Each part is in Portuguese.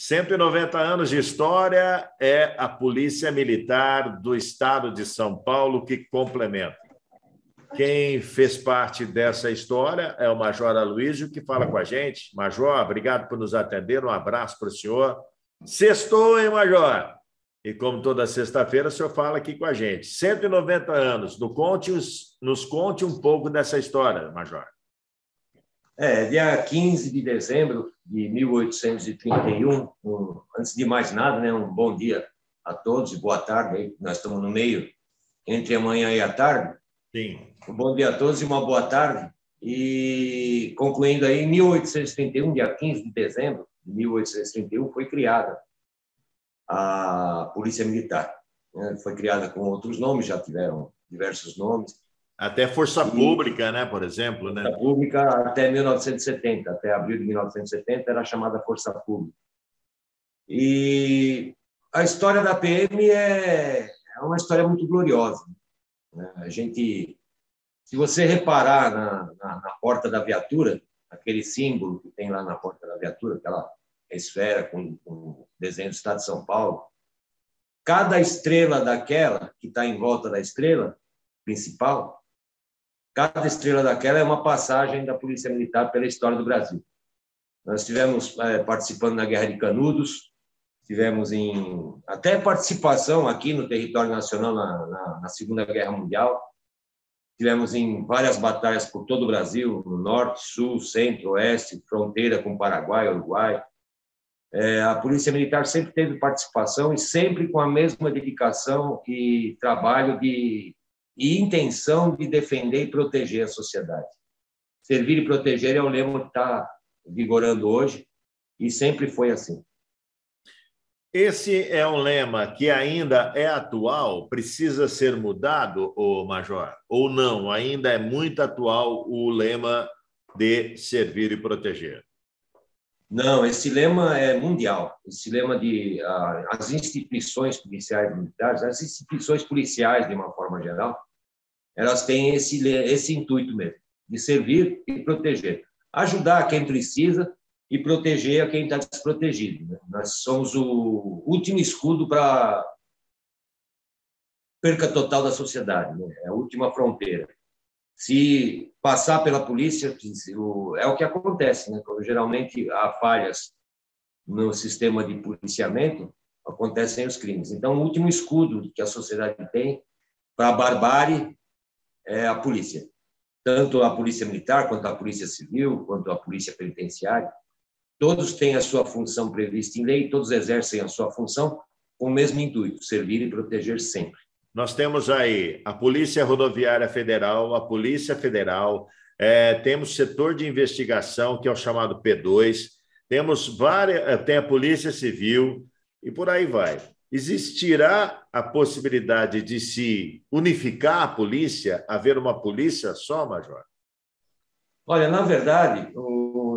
190 anos de história é a Polícia Militar do Estado de São Paulo que complementa. Quem fez parte dessa história é o Major Aloísio, que fala com a gente. Major, obrigado por nos atender, um abraço para o senhor. Sextou, hein, Major? E como toda sexta-feira, o senhor fala aqui com a gente. 190 anos, nos conte um pouco dessa história, Major. Dia 15 de dezembro de 1831, antes de mais nada, né, um bom dia a todos e boa tarde. Aí, nós estamos no meio, entre a manhã e a tarde. Sim. Um bom dia a todos e uma boa tarde. E concluindo aí, em 1831, dia 15 de dezembro de 1831, foi criada a Polícia Militar. Foi criada com outros nomes, já tiveram diversos nomes. Até Força Pública, né, por exemplo. Força Pública até 1970, até abril de 1970, era chamada Força Pública. E a história da PM é uma história muito gloriosa. A gente, se você reparar na porta da viatura, aquele símbolo que tem lá na porta da viatura, aquela esfera com o desenho do Estado de São Paulo, cada estrela daquela que está em volta da estrela principal, cada estrela daquela é uma passagem da Polícia Militar pela história do Brasil. Nós estivemos participando na Guerra de Canudos, tivemos até participação aqui no território nacional na Segunda Guerra Mundial, tivemos em várias batalhas por todo o Brasil, no norte, sul, centro, oeste, fronteira com Paraguai, Uruguai. A Polícia Militar sempre teve participação e sempre com a mesma dedicação e trabalho e intenção de defender e proteger a sociedade. Servir e proteger é o lema que está vigorando hoje e sempre foi assim. Esse é um lema que ainda é atual, precisa ser mudado, Major? Ou não? Ainda é muito atual o lema de servir e proteger? Não, esse lema é mundial. Esse lema de as instituições policiais militares, as instituições policiais, de uma forma geral, elas têm esse intuito mesmo, de servir e proteger. Ajudar quem precisa e proteger a quem está desprotegido. Nós somos o último escudo para perca total da sociedade, né? É a última fronteira. Se passar pela polícia, é o que acontece, né? Quando geralmente há falhas no sistema de policiamento, acontecem os crimes. Então, o último escudo que a sociedade tem para a barbárie é a polícia. Tanto a polícia militar, quanto a polícia civil, quanto a polícia penitenciária. Todos têm a sua função prevista em lei, todos exercem a sua função com o mesmo intuito, servir e proteger sempre. Nós temos aí a Polícia Rodoviária Federal, a Polícia Federal, temos setor de investigação, que é o chamado P2, tem a Polícia Civil e por aí vai. Existirá a possibilidade de se unificar a polícia, haver uma polícia só, Major? Olha, na verdade,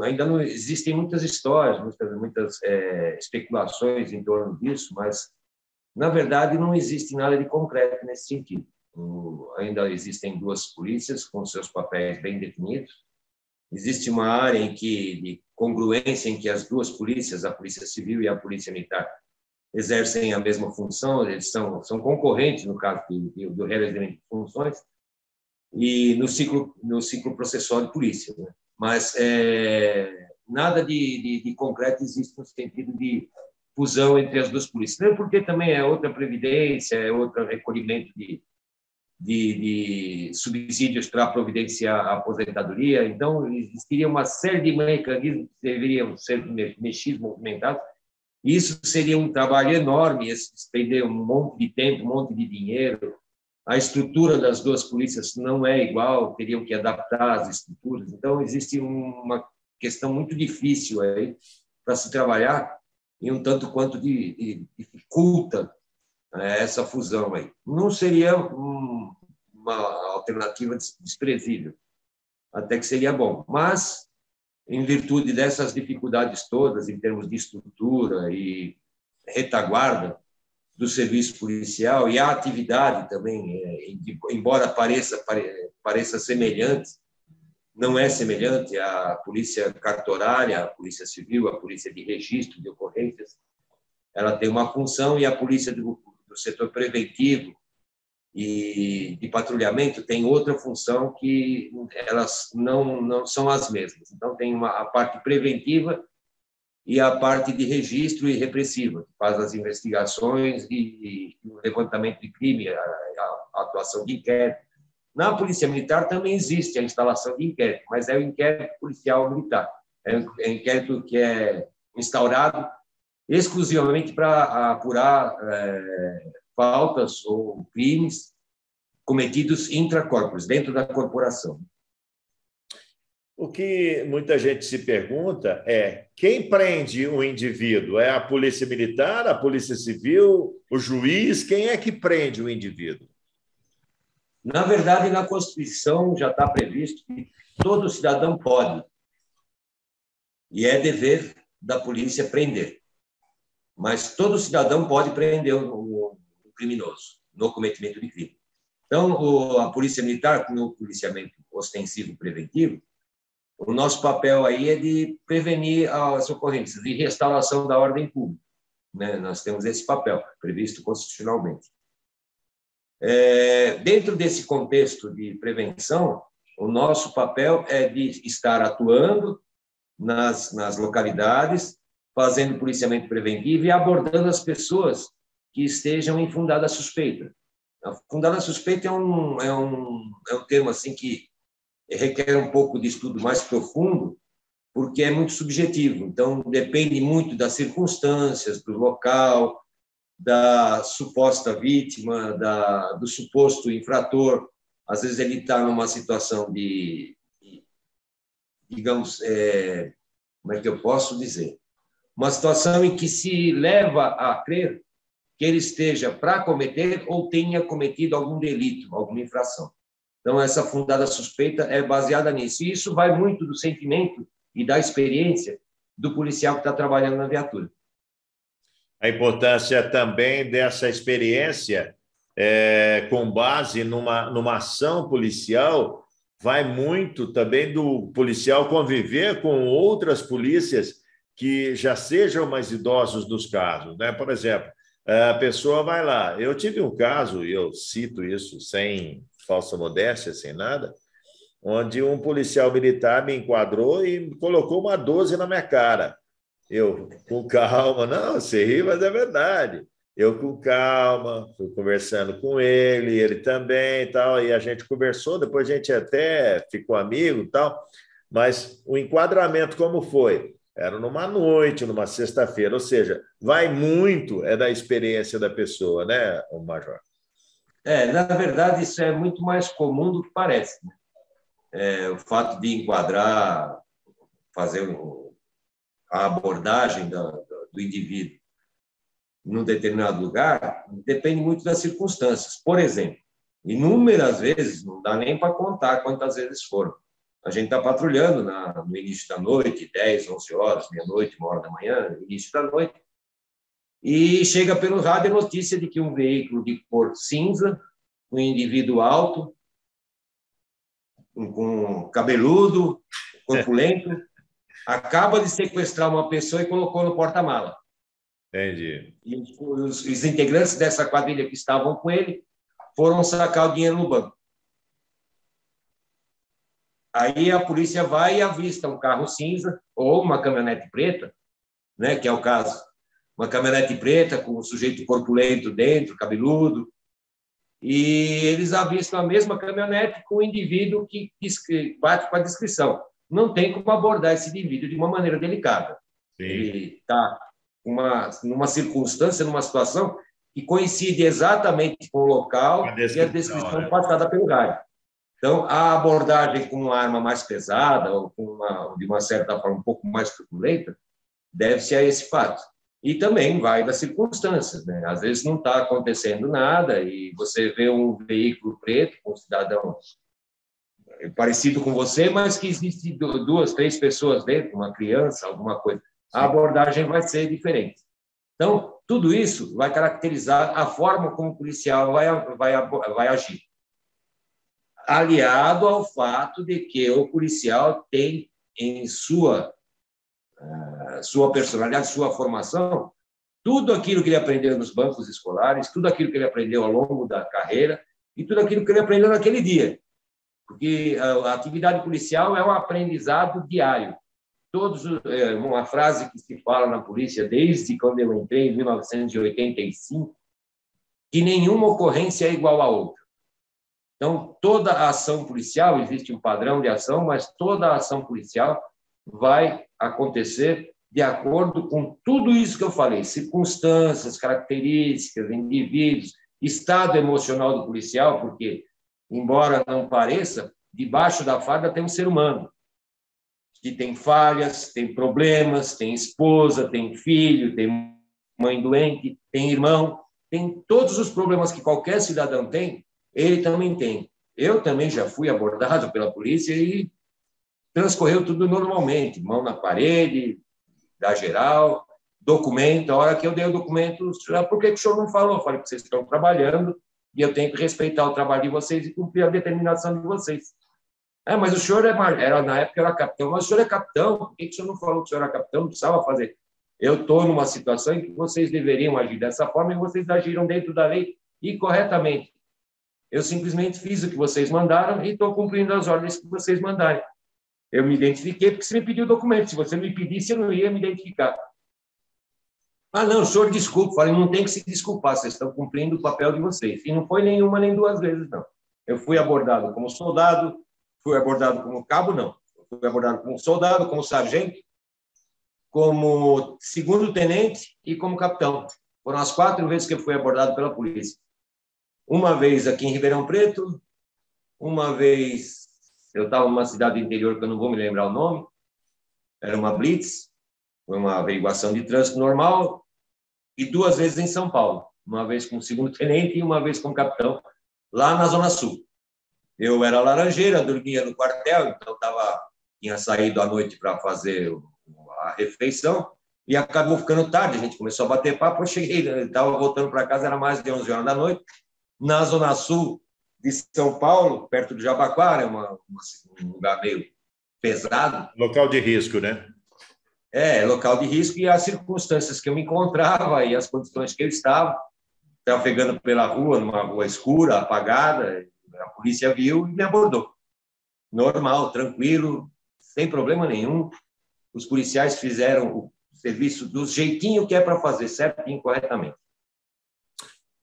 ainda não existem muitas histórias, muitas especulações em torno disso, mas, na verdade, não existe nada de concreto nesse sentido. Ainda existem duas polícias com seus papéis bem definidos. Existe uma área de congruência em que as duas polícias, a Polícia Civil e a Polícia Militar, exercem a mesma função, eles são concorrentes, no caso do realizamento de funções, e no ciclo processual de polícia, né? Mas nada de concreto existe no sentido de fusão entre as duas polícias. Não, porque também é outra previdência, é outro recolhimento de subsídios para providenciar a aposentadoria. Então, existiria uma série de mecanismos que deveriam ser mexidos, movimentados. Isso seria um trabalho enorme, despender um monte de tempo, um monte de dinheiro. A estrutura das duas polícias não é igual, teriam que adaptar as estruturas. Então, existe uma questão muito difícil aí para se trabalhar e um tanto quanto dificulta essa fusão aí. Não seria uma alternativa desprezível, até que seria bom. Mas, em virtude dessas dificuldades todas, em termos de estrutura e retaguarda do serviço policial e a atividade também, embora pareça semelhante, não é semelhante à polícia cartorária, à polícia civil, à polícia de registro de ocorrências. Ela tem uma função e a polícia do setor preventivo e de patrulhamento tem outra função que elas não são as mesmas. Então, tem a parte preventiva e a parte de registro e repressiva, que faz as investigações e o levantamento de crime, a atuação de inquérito. Na Polícia Militar também existe a instalação de inquérito, mas é o inquérito policial militar. É um inquérito que é instaurado exclusivamente para apurar faltas ou crimes cometidos intracorpus, dentro da corporação. O que muita gente se pergunta é quem prende o indivíduo? É a Polícia Militar, a Polícia Civil, o juiz? Quem é que prende o indivíduo? Na verdade, na Constituição já está previsto que todo cidadão pode, e é dever da polícia prender. Mas todo cidadão pode prender o criminoso no cometimento de crime. Então, a Polícia Militar, no policiamento ostensivo preventivo, o nosso papel aí é de prevenir as ocorrências, de restauração da ordem pública, né? Nós temos esse papel, previsto constitucionalmente. Dentro desse contexto de prevenção, o nosso papel é de estar atuando nas localidades, fazendo policiamento preventivo e abordando as pessoas que estejam em fundada suspeita. A fundada suspeita é um termo assim que requer um pouco de estudo mais profundo, porque é muito subjetivo. Então, depende muito das circunstâncias, do local, da suposta vítima, do suposto infrator. Às vezes ele está numa situação digamos, como é que eu posso dizer? Uma situação em que se leva a crer que ele esteja para cometer ou tenha cometido algum delito, alguma infração. Então, essa fundada suspeita é baseada nisso. E isso vai muito do sentimento e da experiência do policial que está trabalhando na viatura. A importância também dessa experiência, com base numa ação policial, vai muito também do policial conviver com outras polícias que já sejam mais idosos nos casos, né? Por exemplo, a pessoa vai lá. Eu tive um caso, e eu cito isso sem falsa modéstia, sem nada, onde um policial militar me enquadrou e colocou uma 12 na minha cara. Eu, com calma, não, você ri, mas é verdade. Eu, com calma, fui conversando com ele também, tal, e a gente conversou, depois a gente até ficou amigo, tal, mas o enquadramento como foi? Era numa noite, numa sexta-feira, ou seja, vai muito da experiência da pessoa, né, o Major? Na verdade, isso é muito mais comum do que parece, né? O fato de enquadrar, fazer a abordagem do indivíduo num determinado lugar depende muito das circunstâncias. Por exemplo, inúmeras vezes, não dá nem para contar quantas vezes foram. A gente está patrulhando no início da noite, 10, 11 horas, meia-noite, 1 hora da manhã, início da noite, e chega pelo rádio a notícia de que um veículo de cor cinza, um indivíduo alto, com cabeludo, corpulento, acaba de sequestrar uma pessoa e colocou no porta-mala. Entendi. E os integrantes dessa quadrilha que estavam com ele foram sacar o dinheiro no banco. Aí a polícia vai e avista um carro cinza ou uma caminhonete preta, né, que é o caso. Uma caminhonete preta com um sujeito corpulento dentro, cabeludo, e eles avistam a mesma caminhonete com o indivíduo que bate com a descrição. Não tem como abordar esse indivíduo de uma maneira delicada. Sim. Ele está numa circunstância, numa situação que coincide exatamente com o local e a descrição, né, passada pelo rádio. Então, a abordagem com uma arma mais pesada ou de uma certa forma um pouco mais truculenta deve-se a esse fato. E também vai das circunstâncias, né? Às vezes não está acontecendo nada e você vê um veículo preto com um cidadão parecido com você, mas que existem 2, 3 pessoas dentro, uma criança, alguma coisa. A abordagem vai ser diferente. Então, tudo isso vai caracterizar a forma como o policial vai agir. aliado ao fato de que o policial tem em sua personalidade, sua formação, tudo aquilo que ele aprendeu nos bancos escolares, tudo aquilo que ele aprendeu ao longo da carreira e tudo aquilo que ele aprendeu naquele dia. Porque a atividade policial é um aprendizado diário. Uma frase que se fala na polícia desde quando eu entrei, em 1985, que nenhuma ocorrência é igual à outra. Então, toda a ação policial, existe um padrão de ação, mas toda a ação policial vai acontecer de acordo com tudo isso que eu falei, circunstâncias, características, indivíduos, estado emocional do policial, porque, embora não pareça, debaixo da farda tem um ser humano, que tem falhas, tem problemas, tem esposa, tem filho, tem mãe doente, tem irmão, tem todos os problemas que qualquer cidadão tem, ele também tem. Eu também já fui abordado pela polícia e transcorreu tudo normalmente, mão na parede, dá geral, documento. A hora que eu dei o documento, por que o senhor não falou? Eu falei que vocês estão trabalhando e eu tenho que respeitar o trabalho de vocês e cumprir a determinação de vocês. Mas o senhor na época era capitão, mas o senhor é capitão, por que o senhor não falou que o senhor era capitão? Não precisava fazer. Eu estou numa situação em que vocês deveriam agir dessa forma e vocês agiram dentro da lei e corretamente. Eu simplesmente fiz o que vocês mandaram e estou cumprindo as ordens que vocês mandaram. Eu me identifiquei porque você me pediu o documento. Se você me pedisse, eu não ia me identificar. Não, senhor, desculpe. Falei, não tem que se desculpar, vocês estão cumprindo o papel de vocês. E não foi nenhuma nem duas vezes, não. Eu fui abordado como soldado, fui abordado como cabo, não. Eu fui abordado como soldado, como sargento, como segundo-tenente e como capitão. Foram as 4 vezes que eu fui abordado pela polícia. Uma vez aqui em Ribeirão Preto, uma vez eu estava numa cidade do interior que eu não vou me lembrar o nome, era uma blitz, foi uma averiguação de trânsito normal, e 2 vezes em São Paulo, uma vez como segundo-tenente e uma vez como capitão, lá na Zona Sul. Eu era laranjeira, dormia no quartel, então tinha saído à noite para fazer a refeição, e acabou ficando tarde, a gente começou a bater papo, eu cheguei, estava voltando para casa, era mais de 11 horas da noite, na Zona Sul de São Paulo, perto do Jabaquara, um lugar meio pesado. Local de risco, né? Local de risco, e as circunstâncias que eu me encontrava e as condições que eu estava, trafegando pela rua, numa rua escura, apagada, a polícia viu e me abordou. Normal, tranquilo, sem problema nenhum. Os policiais fizeram o serviço do jeitinho que é para fazer, certinho, corretamente.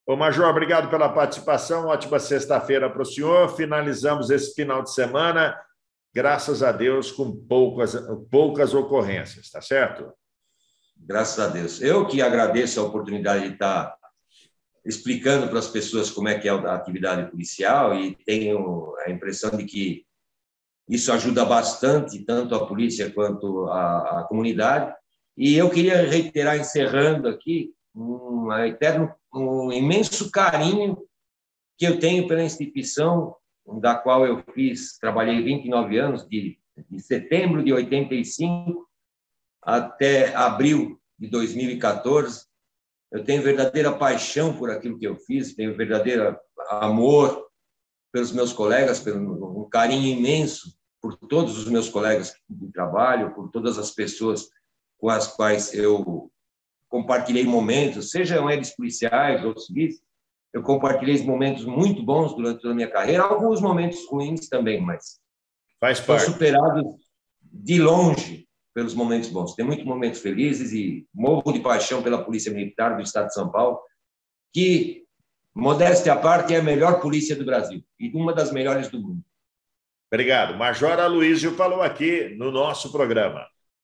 Ô, Major, obrigado pela participação. Ótima sexta-feira para o senhor. Finalizamos esse final de semana, graças a Deus, com poucas ocorrências, tá certo? Graças a Deus. Eu que agradeço a oportunidade de estar explicando para as pessoas como é que é a atividade policial e tenho a impressão de que isso ajuda bastante, tanto a polícia quanto a comunidade. E eu queria reiterar, encerrando aqui, um imenso carinho que eu tenho pela instituição da qual eu trabalhei 29 anos, de setembro de 85 até abril de 2014. Eu tenho verdadeira paixão por aquilo que eu fiz, tenho verdadeiro amor pelos meus colegas, um carinho imenso por todos os meus colegas de trabalho, por todas as pessoas com as quais eu compartilhei momentos, sejam eles policiais ou civis. Eu compartilhei momentos muito bons durante toda a minha carreira, alguns momentos ruins também, mas faz parte. São superados de longe pelos momentos bons. Tem muitos momentos felizes e morro de paixão pela Polícia Militar do Estado de São Paulo, que, modéstia à parte, é a melhor polícia do Brasil e uma das melhores do mundo. Obrigado. Major Aloísio falou aqui no nosso programa.